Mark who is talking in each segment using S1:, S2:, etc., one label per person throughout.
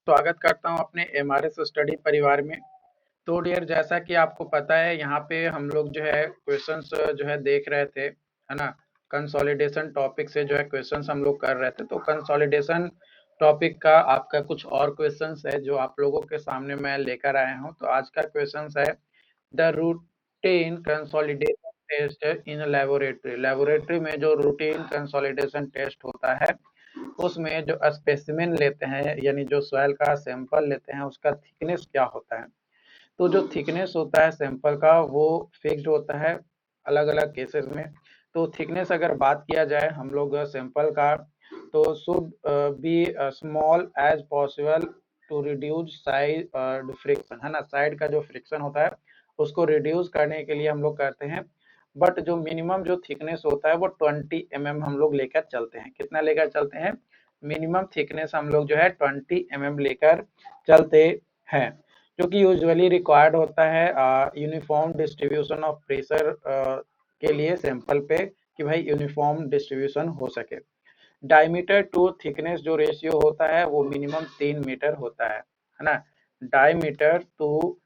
S1: स्वागत करता हूं अपने एमआरएस स्टडी परिवार में। तो डियर, जैसा कि आपको पता है, यहाँ पे हम लोग जो है क्वेश्चंस जो है देख रहे थे, है ना। कंसोलिडेशन टॉपिक से जो है क्वेश्चंस हम लोग कर रहे थे। तो कंसोलिडेशन टॉपिक का आपका कुछ और क्वेश्चंस है जो आप लोगों के सामने मैं लेकर आया हूँ। तो आज का क्वेश्चंस है the routine consolidation test in laboratory. Laboratory में जो रूटीन कंसोलिडेशन टेस्ट होता है उसमें जो स्पेसिमेन लेते हैं, यानी जो सॉइल का सैंपल लेते हैं, उसका थिकनेस क्या होता है। तो जो थिकनेस होता है सैंपल का वो फिक्स्ड होता है अलग अलग केसेस में। तो थिकनेस अगर बात किया जाए हम लोग सैंपल का, तो should be small as possible to reduce side friction, है ना। साइड का जो फ्रिक्शन होता है उसको रिड्यूस करने के लिए हम लोग करते हैं। बट जो मिनिमम जो थिकनेस होता है वो 20 mm हम लोग लेकर चलते हैं। कितना लेकर चलते हैं? मिनिमम थिकनेस हम लोग जो है 20 mm लेकर चलते हैं, जो कि यूजुअली रिक्वायर्ड होता है यूनिफॉर्म डिस्ट्रीब्यूशन ऑफ प्रेशर के लिए सैंपल पे, कि भाई यूनिफॉर्म डिस्ट्रीब्यूशन हो सके। डायमीटर टू थिकनेस जो रेशियो होता है वो मिनिमम 3 मीटर होता है ना। डायमीटर टू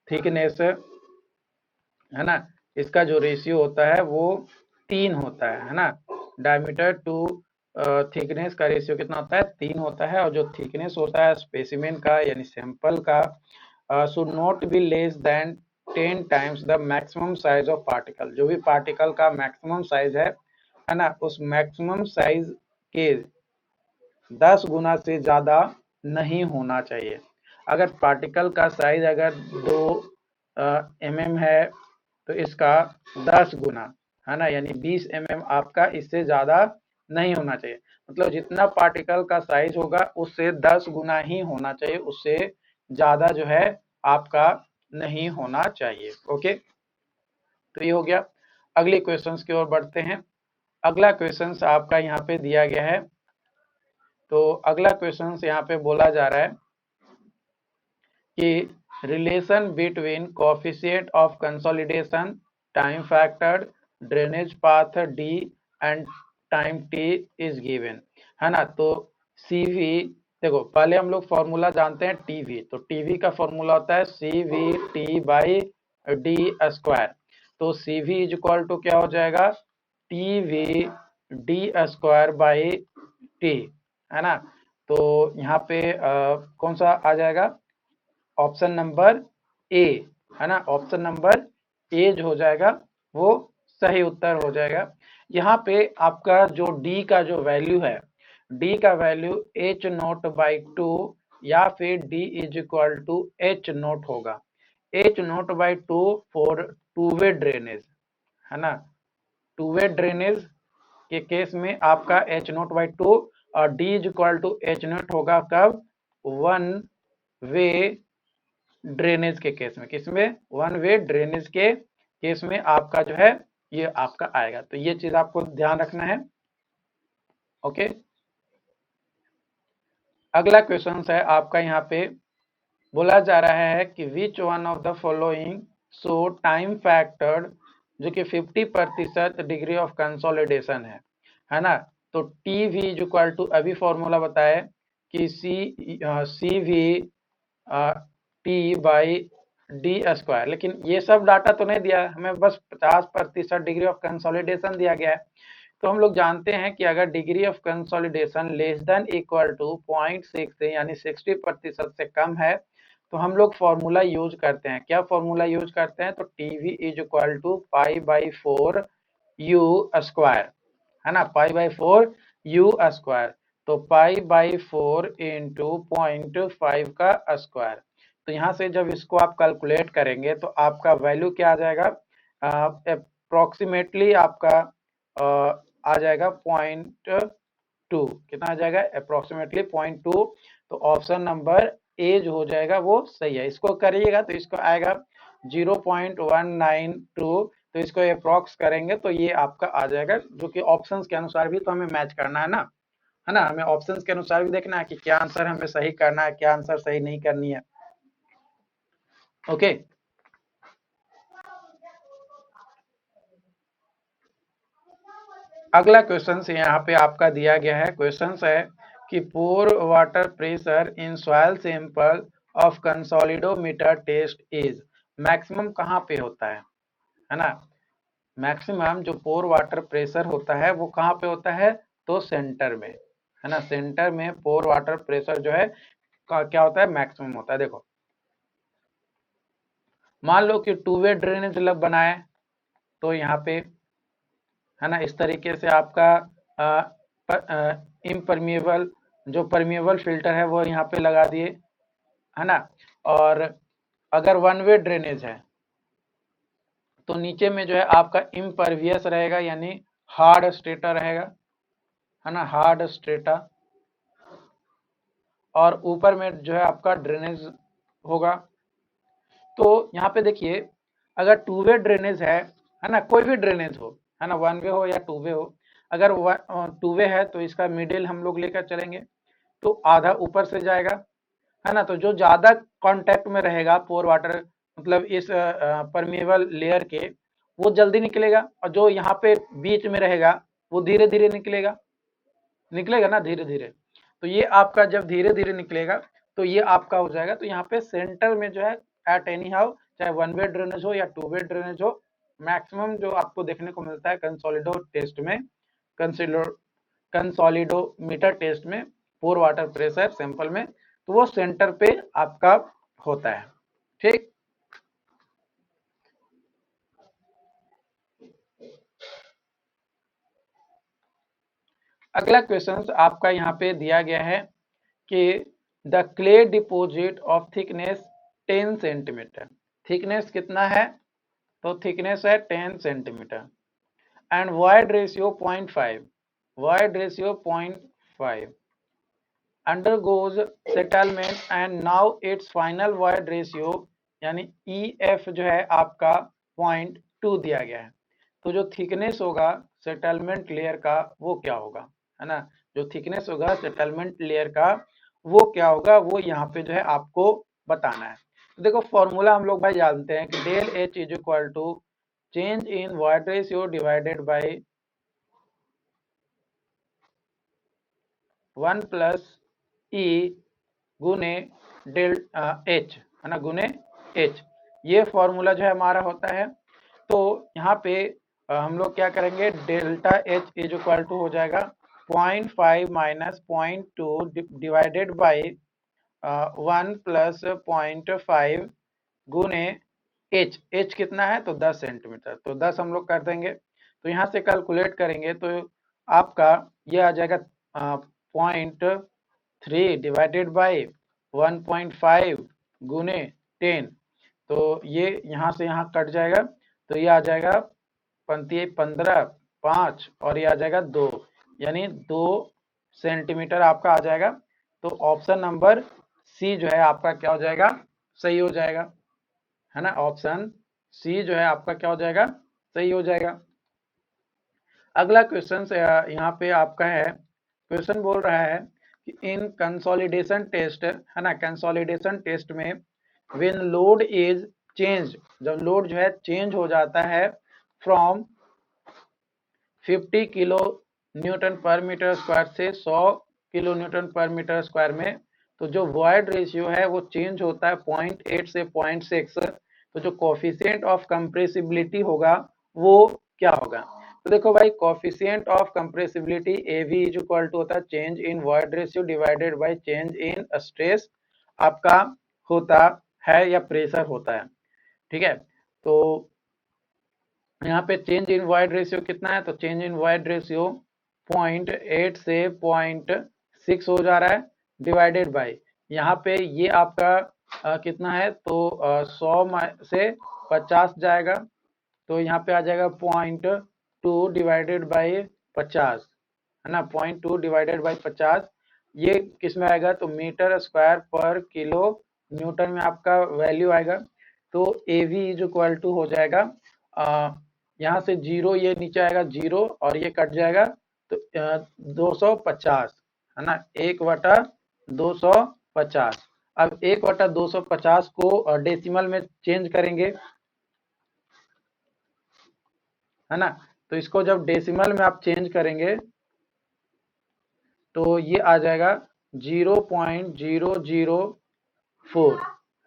S1: थिकनेस, है ना, इसका जो रेशियो होता है वो 3 होता है ना। डायमीटर टू थिकनेस का रेशियो कितना होता है? 3 होता है। और जो थिकनेस होता है स्पेसिमेन का यानी सैंपल का should not be less than 10 times the maximum size of particle. जो भी पार्टिकल का मैक्सिमम साइज है ना, उस मैक्सिमम साइज के 10 गुना से ज्यादा नहीं होना चाहिए। अगर पार्टिकल का साइज अगर 2 mm है तो इसका 10 गुना, है ना, यानी 20 mm आपका इससे ज्यादा नहीं होना चाहिए। मतलब जितना पार्टिकल का साइज होगा उससे 10 गुना ही होना चाहिए, उससे ज्यादा जो है आपका नहीं होना चाहिए। ओके, तो ये हो गया। अगले क्वेश्चंस की ओर बढ़ते हैं। अगला क्वेश्चंस आपका यहाँ पे दिया गया है। तो अगला क्वेश्चंस यहाँ पे बोला जा रहा है कि relation between coefficient of consolidation, time factor, drainage path D and time T is given, है ना। तो सीवी, देखो पहले हम लोग फॉर्मूला जानते हैं टीवी। तो टीवी का फॉर्मूला होता है CV T by D square. तो सीवी इज इक्वल टू क्या हो जाएगा? TV D square by T, है ना। तो यहाँ पे कौन सा आ जाएगा? ऑप्शन नंबर ए, है ना। ऑप्शन नंबर ए जो हो जाएगा वो सही उत्तर हो जाएगा। यहाँ पे आपका जो डी का जो वैल्यू है, डी का वैल्यू एच नोट बाई 2 या फिर D is equal to H naught होगा। H naught by 2 for two way drainage, है ना। टू वे ड्रेनेज के केस में आपका एच नोट बाई 2 और D is equal to H naught होगा कब? वन वे ड्रेनेज के केस में। किसमें? वन वे ड्रेनेज के केस में आपका जो है ये आपका आएगा। तो ये चीज आपको ध्यान रखना है। ओके, अगला क्वेश्चन है आपका यहाँ पे बोला जा रहा है कि which one of the following so time factor, जो कि 50% डिग्री ऑफ कंसोलिडेशन है ना। तो T V is equal to, अभी फॉर्मूला बताए कि C V T by D square. लेकिन ये सब डाटा तो नहीं दिया है हमें, बस 50% डिग्री ऑफ कंसोलिडेशन दिया गया है। तो हम लोग जानते हैं कि अगर degree of consolidation less than equal to 0.6 यानी 60% से कम है तो हम लोग फॉर्मूला यूज करते हैं। क्या फॉर्मूला यूज करते हैं? तो TV is equal to pi by 4 U square, है ना। Pi by 4 U square. तो पाई बाई 4 इंटू 0.5 का स्क्वायर। तो यहाँ से जब इसको आप कैलकुलेट करेंगे तो आपका वैल्यू क्या आ जाएगा? अप्रोक्सीमेटली आपका आ जाएगा 0.2। कितना आ जाएगा? अप्रोक्सीमेटली 0.2। तो ऑप्शन नंबर ए जो हो जाएगा वो सही है। इसको करिएगा तो इसको आएगा 0.192। तो इसको अप्रोक्स करेंगे तो ये आपका आ जाएगा, जो कि ऑप्शंस के अनुसार भी तो हमें मैच करना है ना। हमें ऑप्शंस के अनुसार भी देखना है कि क्या आंसर हमें सही करना है, क्या आंसर सही नहीं करनी है। ओके, अगला क्वेश्चन यहाँ पे आपका दिया गया है। क्वेश्चन है कि pore water pressure in soil sample of consolidometer test is, maximum कहाँ पे होता है ना। मैक्सिमम जो पोर वाटर प्रेशर होता है वो कहाँ पे होता है, तो सेंटर में, है ना। सेंटर में पोर वाटर प्रेशर जो है क्या होता है, मैक्सिमम होता है। देखो मान लो कि टू वे ड्रेनेज बनाए, तो यहाँ पे है ना इस तरीके से आपका इम्परमिएबल जो परमिएबल फिल्टर है वो यहाँ पे लगा दिए, है ना। और अगर वन वे ड्रेनेज है तो नीचे में जो है आपका इम्परवियस रहेगा, यानी हार्ड स्ट्रेटा रहेगा, है ना, हार्ड स्ट्रेटा। और ऊपर में जो है आपका ड्रेनेज होगा। तो यहाँ पे देखिए, अगर टू वे ड्रेनेज है ना, कोई भी ड्रेनेज हो, है ना, वन वे हो या टू वे हो, अगर टू वे है तो इसका मिडिल हम लोग लेकर चलेंगे, तो आधा ऊपर से जाएगा, है ना। तो जो ज्यादा कांटेक्ट में रहेगा पोर वाटर, मतलब इस परमिएबल लेयर के, वो जल्दी निकलेगा, और जो यहाँ पे बीच में रहेगा वो धीरे धीरे निकलेगा, निकलेगा ना धीरे धीरे। तो ये आपका जब धीरे धीरे निकलेगा तो ये आपका हो जाएगा। तो यहाँ पे सेंटर में जो है एट एनी हाउ, चाहे वन वे ड्रेनेज हो या टू वे ड्रेनेज हो, मैक्सिमम जो आपको देखने को मिलता है कंसोलिडो टेस्ट में, कंसोलिडोमीटर टेस्ट में, पोर वाटर प्रेशर सैंपल में, तो वो सेंटर पे आपका होता है। ठीक, अगला क्वेश्चन आपका यहाँ पे दिया गया है कि the clay deposit of thickness 10 centimetre, thickness कितना है, तो थिकनेस है 10 centimetre, and void ratio 0.5, void ratio 0.5, undergoes settlement and now its final void ratio यानी EF जो है आपका 0.2 दिया गया है। तो जो थिकनेस होगा सेटलमेंट लेयर का वो क्या होगा, है ना, जो थिकनेस होगा सेटलमेंट लेयर का वो क्या होगा, वो यहाँ पे जो है आपको बताना है। तो देखो फॉर्मूला हम लोग भाई जानते हैं कि del H is equal to change in void ratio divided by 1 plus e गुने डेल एच, है ना, गुने एच, ये फॉर्मूला जो है हमारा होता है। तो यहाँ पे हम लोग क्या करेंगे, delta H is equal to हो जाएगा 0.5 माइनस 0.2 डिवाइडेड बाई 1 प्लस 0.5 गुने एच, एच कितना है तो 10 सेंटीमीटर, तो 10 हम लोग कर देंगे। तो यहाँ से कैलकुलेट करेंगे तो आपका ये आ जाएगा 0.3 डिवाइडेड बाई 1.5 गुने 10, तो ये यहाँ से यहाँ कट जाएगा, तो ये आ जाएगा 15, 5 और ये आ जाएगा 2, यानी 2 सेंटीमीटर आपका आ जाएगा। तो ऑप्शन नंबर सी जो है आपका क्या हो जाएगा, सही हो जाएगा, है ना, ऑप्शन सी जो है आपका क्या हो जाएगा, सही हो जाएगा। अगला क्वेश्चन यहाँ पे आपका है, क्वेश्चन बोल रहा है कि इन कंसोलिडेशन टेस्ट, है ना, कंसोलिडेशन टेस्ट में व्हेन लोड इज चेंज, जब लोड जो है चेंज हो जाता है फ्रॉम 50 किलो न्यूटन पर मीटर स्क्वायर से 100 किलो न्यूटन पर मीटर स्क्वायर में, तो जो वॉइड रेशियो है वो चेंज होता है 0.8 से 0.6, तो जो कोफिशिएंट ऑफ कंप्रेसिबिलिटी होगा वो क्या होगा। तो देखो भाई, coefficient of compressibility A V is equal to होता है change in void ratio divided by change in stress आपका होता है या प्रेशर होता है। ठीक है, तो यहाँ पे चेंज इन वॉइड रेशियो कितना है, तो चेंज इन वॉइड रेशियो 0.8 से 0.6 हो जा रहा है, डिवाइडेड बाय यहाँ पे ये आपका कितना है, तो 100 से 50 जाएगा, तो यहाँ पे आ जाएगा 0.2 डिवाइडेड बाई 50, है ना, 0.2 डिवाइडेड बाई 50, ये किस में आएगा, तो मीटर स्क्वायर पर किलो न्यूटन में आपका वैल्यू आएगा। तो A V is equal to हो जाएगा, यहाँ से जीरो, ये नीचे आएगा जीरो और ये कट जाएगा, तो 250, है ना, 1/250। अब 1/250 को डेसिमल में चेंज करेंगे, है ना, तो इसको जब डेसिमल में आप चेंज करेंगे तो ये आ जाएगा 0.004,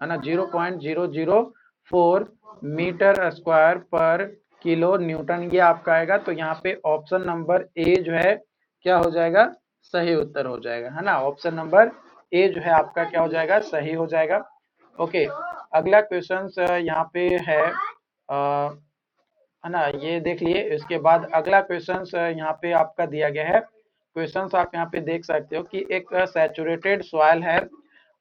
S1: है ना, 0.004 मीटर स्क्वायर पर किलो न्यूटन, ये आपका आएगा। तो यहाँ पे ऑप्शन नंबर ए जो है क्या हो जाएगा, सही उत्तर हो जाएगा, है ना। ऑप्शन नंबर ए जो है आपका क्या हो जाएगा, सही हो जाएगा। ओके, अगला क्वेश्चन यहाँ पे है ना, ये देख लिए। इसके बाद अगला क्वेश्चन यहाँ पे आपका दिया गया है। क्वेश्चन आप यहाँ पे देख सकते हो कि एक सैचुरेटेड सॉइल है,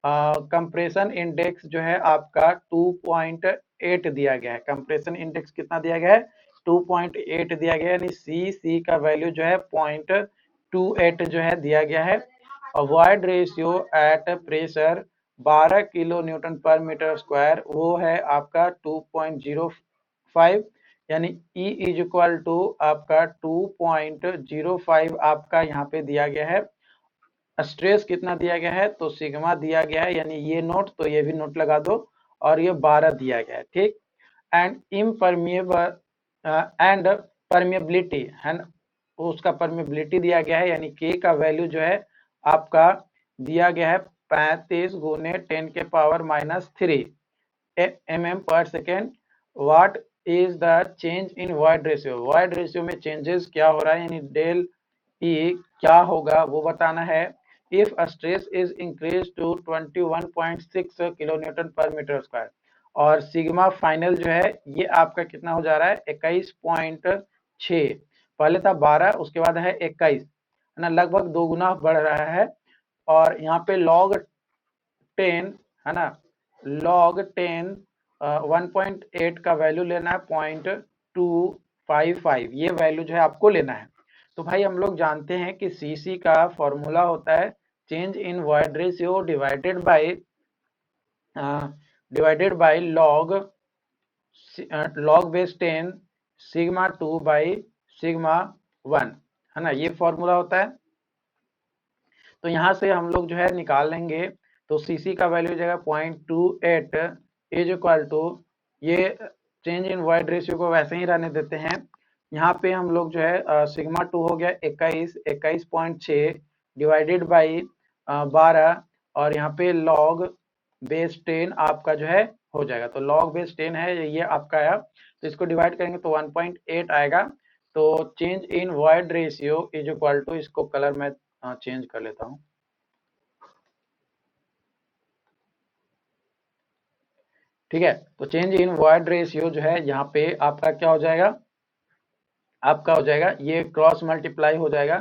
S1: कंप्रेशन इंडेक्स जो है आपका 2.8 दिया गया है। कंप्रेशन इंडेक्स कितना दिया गया है, 2.8 दिया गया है, यानी सी का वैल्यू जो है 0.28 जो है दिया गया है। Void ratio at pressure 12 kilo newton पर मीटर स्क्वायर, वो है आपका 2.05, यानी E इज इक्वल टू आपका 2.05 आपका यहाँ पे दिया गया है। स्ट्रेस कितना दिया गया है, तो सिग्मा दिया गया है, यानी ये नोट, तो ये भी नोट लगा दो, और ये 12 दिया गया है, ठीक। एंड इम्परमिएबल एंड परमिएबिलिटी है ना, उसका परमिएबिलिटी दिया गया है, यानी के का वैल्यू जो है आपका दिया गया है 35 गुने 10 के पावर -3 mm पर second. What is the change in void ratio, void ratio में चेंजेस क्या हो रहा है, यानी डेल ई क्या होगा वो बताना है। If stress is increase to 21.6 kilo newton पर मीटर स्क्वायर, और सिग्मा फाइनल जो है ये आपका कितना हो जा रहा है, 21.6, पहले था 12, उसके बाद है 21, है ना, लगभग 2 गुना बढ़ रहा है। और यहाँ पे log 10, है ना, log 10 1.8 का वैल्यू लेना है 0.255, ये वैल्यू जो है आपको लेना है। तो भाई हम लोग जानते हैं कि सीसी का फॉर्मूला होता है change in void ratio divided bye log base 10 sigma 2 by sigma 1, है ना, ये फॉर्मूला होता है। तो यहाँ से हम लोग जो है निकाल लेंगे, तो सीसी का वैल्यू जो है 0.28 इज इक्वल टू, ये चेंज इन वॉइड रेशियो को वैसे ही रहने देते हैं। यहाँ पे हम लोग जो है सिग्मा 2 हो गया 21.6 डिवाइडेड बाई 12, और यहाँ पे log बेस 10 आपका जो है हो जाएगा। तो log बेस 10 है, ये आपका आया, तो इसको डिवाइड करेंगे तो 1.8 आएगा। तो change in void ratio is equal to, इसको कलर में चेंज कर लेता हूँ, ठीक है। तो चेंज इन वॉइड रेशियो जो है यहाँ पे आपका क्या हो जाएगा, आपका हो जाएगा ये क्रॉस मल्टीप्लाई हो जाएगा,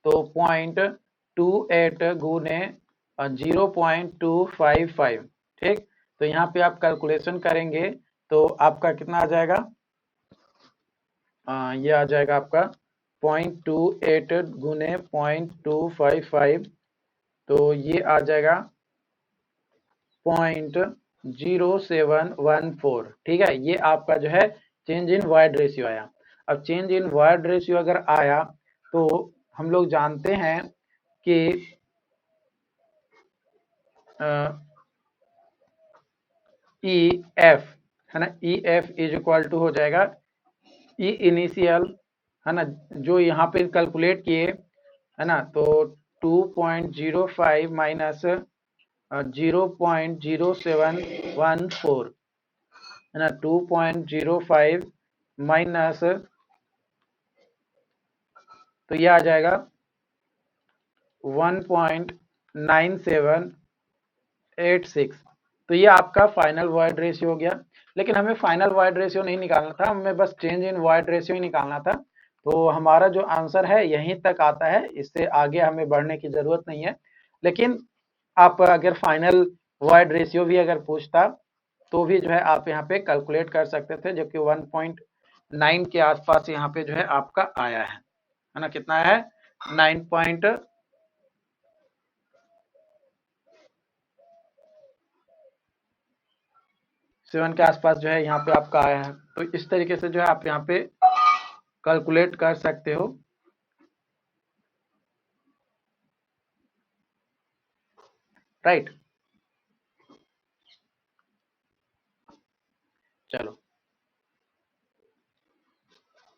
S1: तो 0.28 गुने 0.255, ठीक। तो यहाँ पे आप कैलकुलेशन करेंगे तो आपका कितना आ जाएगा, ये आ जाएगा आपका 0.28 गुने 0.255, तो ये आ जाएगा 0.0714, ठीक है। ये आपका जो है चेंज इन वॉइड रेशियो आया। अब चेंज इन वॉइड रेशियो अगर आया तो हम लोग जानते हैं कि ई एफ, है ना, E F is equal to हो जाएगा ई इनिशियल, है ना, जो यहाँ पे कैलकुलेट किए, है ना, तो 2.05 माइनस 0.0714, है ना, 2.05 माइनस, तो ये आ जाएगा 1.9786, तो ये आपका फाइनल वॉइड रेशियो हो गया। लेकिन हमें फाइनल वॉइड रेशियो नहीं निकालना था, हमें बस चेंज इन वॉइड रेशियो ही निकालना था। तो हमारा जो आंसर है यहीं तक आता है, इससे आगे हमें बढ़ने की जरूरत नहीं है। लेकिन आप अगर फाइनल वॉइड रेशियो भी अगर पूछता तो भी जो है आप यहाँ पे कैलकुलेट कर सकते थे, जो कि 1.9 के आसपास यहाँ पे जो है आपका आया है ना, कितना है 9.7 के आसपास जो है यहाँ पे आपका आया है। तो इस तरीके से जो है आप यहाँ पे कैलकुलेट कर सकते हो, राइट। चलो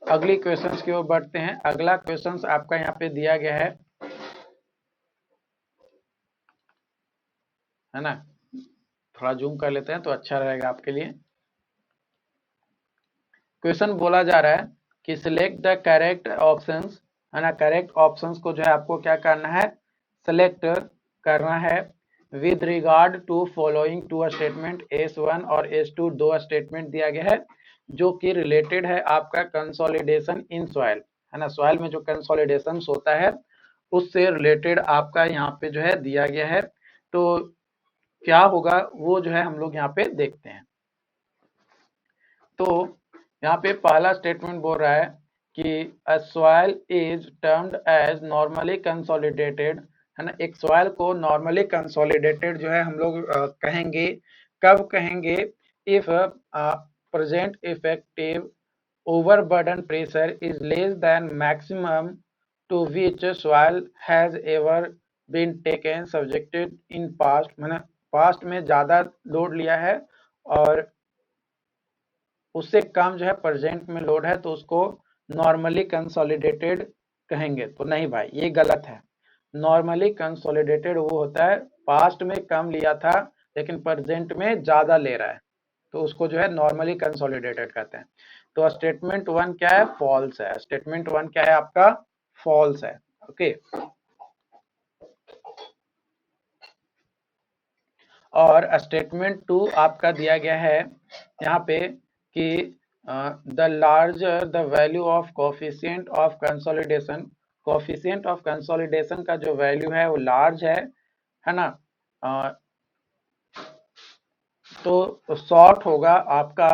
S1: अगली क्वेश्चंस की ओर बढ़ते हैं। अगला क्वेश्चंस आपका यहाँ पे दिया गया है है ना। थोड़ा जूम कर लेते हैं तो अच्छा रहेगा आपके लिए। क्वेश्चन बोला जा रहा है कि सिलेक्ट द करेक्ट ऑप्शंस, है ना। करेक्ट ऑप्शंस को जो है आपको क्या करना है, सेलेक्ट करना है with regard to following two statement S1 और S2, दो स्टेटमेंट दिया गया है जो कि रिलेटेड है आपका कंसोलिडेशन इन सॉइल, है ना। सॉइल में जो कंसोलिडेशन होता है उससे रिलेटेड आपका यहाँ पे जो है दिया गया है। तो क्या होगा वो जो है हम लोग यहाँ पे देखते हैं। तो यहाँ पे पहला स्टेटमेंट बोल रहा है कि a soil is termed as normally consolidated, है ना। एक सॉइल को नॉर्मली कंसोलिडेटेड जो है हम लोग कहेंगे, कब कहेंगे, if present effective overburden pressure is less than maximum to which soil has ever been taken subjected in past, मैंने पास्ट में ज्यादा लोड लिया है और उससे कम जो है प्रेजेंट में लोड है तो उसको नॉर्मली कंसोलिडेटेड कहेंगे। तो नहीं भाई, ये गलत है। नॉर्मली कंसोलिडेटेड वो होता है पास्ट में कम लिया था लेकिन प्रेजेंट में ज्यादा ले रहा है, तो उसको जो है नॉर्मली कंसोलिडेटेड कहते हैं। तो स्टेटमेंट वन क्या है, फॉल्स है। स्टेटमेंट वन क्या है आपका, फॉल्स है। ओके। और स्टेटमेंट टू आपका दिया गया है यहाँ पे कि the larger the value of coefficient of consolidation, coefficient of consolidation का जो वैल्यू है वो लार्ज है ना। तो शॉर्ट होगा आपका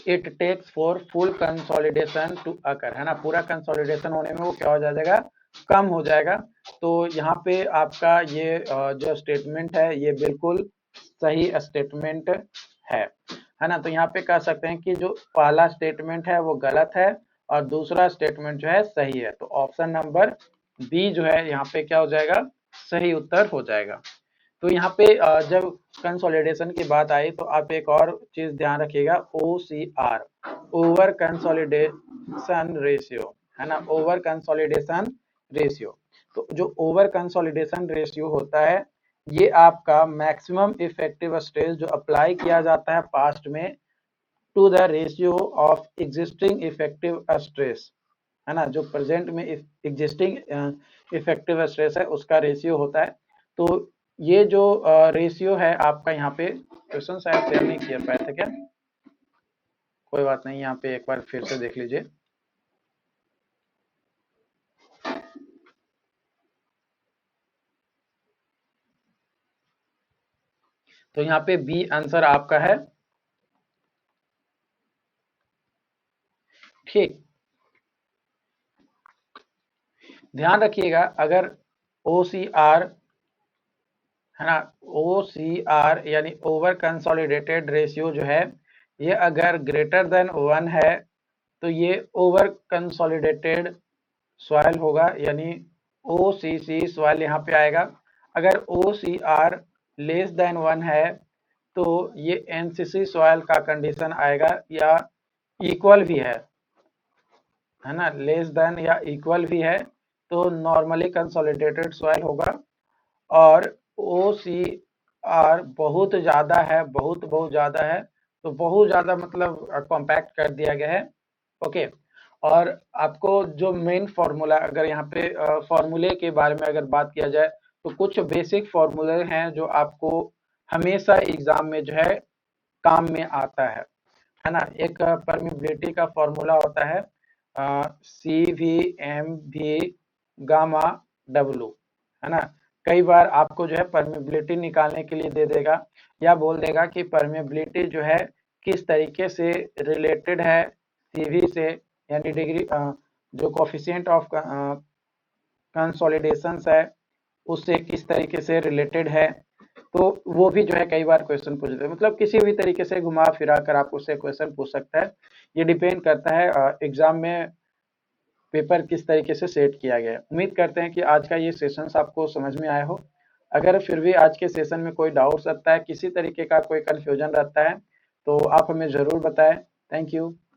S1: it takes for full consolidation to occur, है ना। पूरा कंसोलिडेशन होने में वो क्या हो जाएगा, कम हो जाएगा। तो यहाँ पे आपका ये जो स्टेटमेंट है ये बिल्कुल सही स्टेटमेंट है ना। तो यहाँ पे कह सकते हैं कि जो पहला स्टेटमेंट है वो गलत है और दूसरा स्टेटमेंट जो है सही है। तो ऑप्शन नंबर बी जो है यहाँ पे क्या हो जाएगा, सही उत्तर हो जाएगा। तो यहाँ पे जब कंसोलिडेशन की बात आई तो आप एक और चीज ध्यान रखिएगा, OCR, ओवर कंसोलिडेशन रेशियो, है ना। ओवर कंसोलिडेशन रेशियो, तो जो ओवर कंसोलिडेशन रेशियो होता है ये आपका मैक्सिमम इफेक्टिव स्ट्रेस जो अप्लाई किया जाता है पास्ट में to the ratio of existing effective stress, है ना। जो प्रेजेंट में एग्जिस्टिंग इफेक्टिव स्ट्रेस है उसका रेशियो होता है। तो ये जो रेशियो है आपका, यहाँ पे क्वेश्चन शायद शेयर नहीं किया पाए थे क्या, कोई बात नहीं, यहाँ पे एक बार फिर से देख लीजिए। तो यहाँ पे बी आंसर आपका है, ठीक। ध्यान रखिएगा अगर OCR, है ना, OCR यानी ओवर कंसोलिडेटेड रेशियो जो है ये अगर ग्रेटर देन 1 है तो ये ओवर कंसोलिडेटेड सॉइल होगा, यानी OCC सॉइल यहाँ पे आएगा। अगर OCR लेस देन 1 है तो ये NCC सॉइल का कंडीशन आएगा या इक्वल भी है ना, लेस देन या इक्वल भी है तो नॉर्मली कंसोलिडेटेड सॉइल होगा। और OCR बहुत ज़्यादा है, बहुत बहुत ज़्यादा है, तो बहुत ज़्यादा मतलब कॉम्पैक्ट कर दिया गया है। ओके। और आपको जो मेन फार्मूला, अगर यहाँ पे फार्मूले के बारे में अगर बात किया जाए तो कुछ बेसिक फार्मूले हैं जो आपको हमेशा एग्जाम में जो है काम में आता है ना। एक परमिबिलिटी का फॉर्मूला होता है CVMV गामा W, है ना। कई बार आपको जो है परमिबिलिटी निकालने के लिए दे देगा या बोल देगा कि परमिबिलिटी जो है किस तरीके से रिलेटेड है CV से, यानी डिग्री जो कोफिशिएंट ऑफ कंसोलिडेशन है उससे किस तरीके से रिलेटेड है। तो वो भी जो है कई बार क्वेश्चन पूछते हैं, मतलब किसी भी तरीके से घुमा फिरा कर आप उससे क्वेश्चन पूछ सकता है। ये डिपेंड करता है एग्जाम में पेपर किस तरीके से सेट किया गया है। उम्मीद करते हैं कि आज का ये सेशन आपको समझ में आया हो। अगर फिर भी आज के सेशन में कोई डाउट रहता है, किसी तरीके का कोई कंफ्यूजन रहता है तो आप हमें ज़रूर बताएं। Thank you.